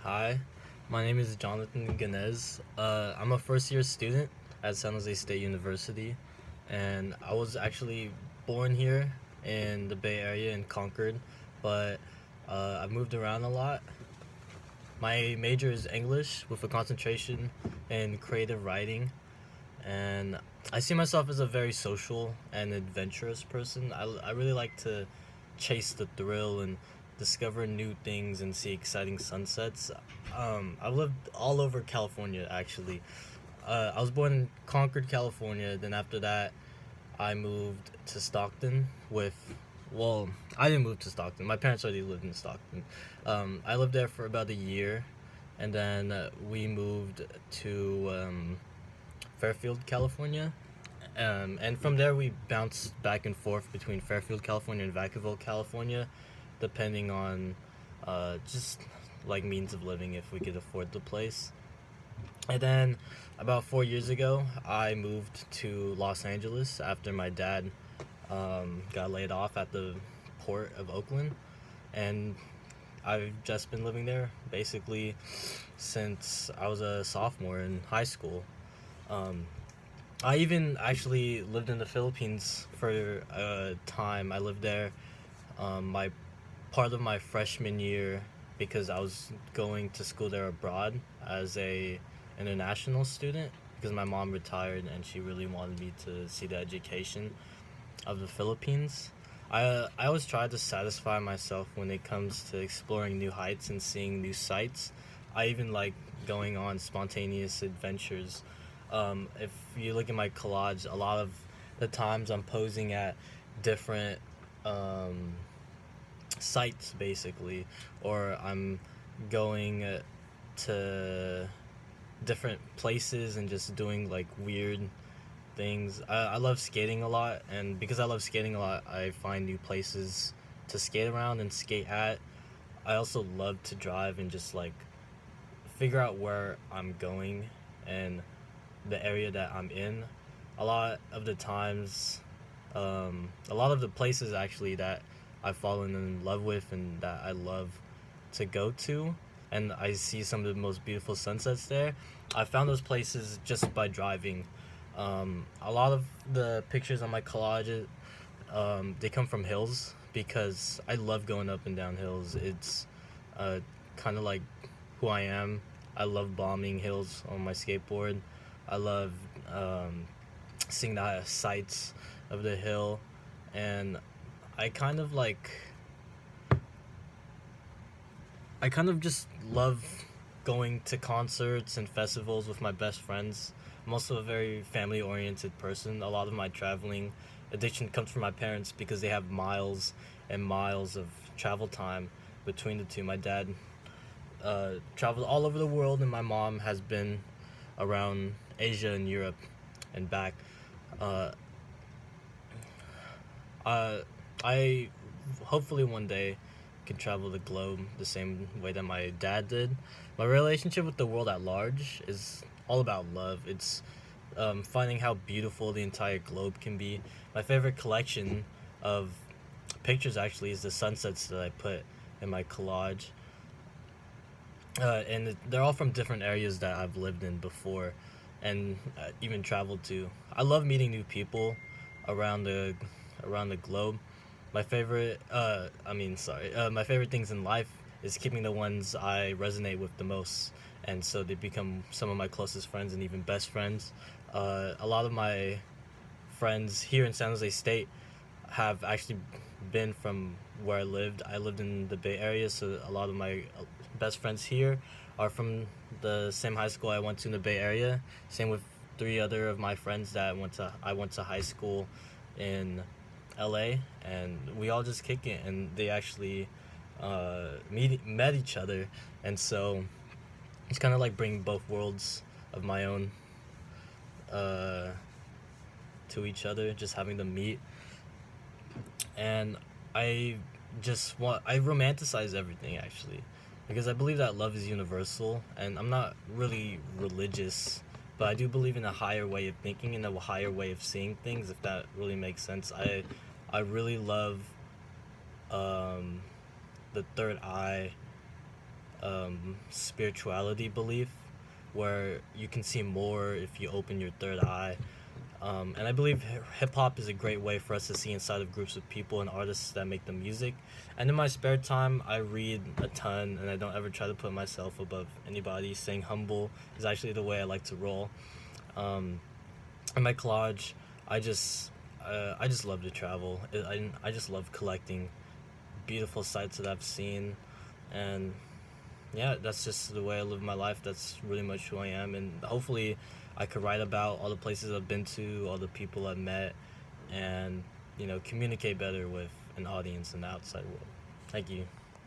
Hi, my name is Jonathan Ganez. I'm a first year student at San Jose State University, and I was actually born here in the Bay Area in Concord, but I've moved around a lot. My major is English with a concentration in creative writing, and I see myself as a very social and adventurous person. I really like to chase the thrill and discover new things and see exciting sunsets. I've lived all over California actually. I was born in Concord, California. Then after that, I moved to Stockton with. Well, I didn't move to Stockton. My parents already lived in Stockton. I lived there for about a year, and then we moved to Fairfield, California. And from there, we bounced back and forth between Fairfield, California, and Vacaville, California, depending on just like means of living if we could afford the place. And then about 4 years ago, I moved to Los Angeles after my dad got laid off at the port of Oakland, and I've just been living there basically since I was a sophomore in high school. Um, I even actually lived in the Philippines for a time. I lived there my part of my freshman year because I was going to school there abroad as a international student because my mom retired and she really wanted me to see the education of the Philippines. I always try to satisfy myself when it comes to exploring new heights and seeing new sights. I even like going on spontaneous adventures. If you look at my collage, a lot of the times I'm posing at different um, sites basically, or I'm going to different places and just doing like weird things. I love skating a lot, and because I love skating a lot, I find new places to skate around and skate at. I also love to drive and just like figure out where I'm going and the area that I'm in. A lot of the times, a lot of the places actually that I've fallen in love with and that I love to go to, and I see some of the most beautiful sunsets there. I found those places just by driving. A lot of the pictures on my collages, they come from hills because I love going up and down hills. It's uh, kind of like who I am. I love bombing hills on my skateboard. I love um, seeing the sights of the hill, and I kind of like I kind of just love going to concerts and festivals with my best friends. I'm also a very family oriented person. A lot of my traveling addiction comes from my parents because they have miles and miles of travel time between the two. My dad traveled all over the world, and my mom has been around Asia and Europe and back. Uh, uh, I hopefully one day can travel the globe the same way that my dad did. My relationship with the world at large is all about love. It's finding how beautiful the entire globe can be. My favorite collection of pictures actually is the sunsets that I put in my collage. And they're all from different areas that I've lived in before and even traveled to. I love meeting new people around the globe. My favorite things in life is keeping the ones I resonate with the most, and so they become some of my closest friends and even best friends. A lot of my friends here in San Jose State have actually been from where I lived. I lived in the Bay Area, so a lot of my best friends here are from the same high school I went to in the Bay Area. Same with three other of my friends that I went to high school in LA, and we all just kick it, and they actually met each other, and so it's kind of like bringing both worlds of my own uh, to each other, just having them meet. And I I romanticize everything actually, because I believe that love is universal, and I'm not really religious, but I do believe in a higher way of thinking and a higher way of seeing things, if that really makes sense. I really love um, the third eye spirituality belief, where you can see more if you open your third eye. And I believe hip hop is a great way for us to see inside of groups of people and artists that make the music. And in my spare time, I read a ton, and I don't ever try to put myself above anybody. Staying humble is actually the way I like to roll. Um, in my collage, I just love to travel. I just love collecting beautiful sights that I've seen, and yeah, that's just the way I live my life. That's really much who I am, and hopefully, I could write about all the places I've been to, all the people I've met, and communicate better with an audience in the outside world. Thank you.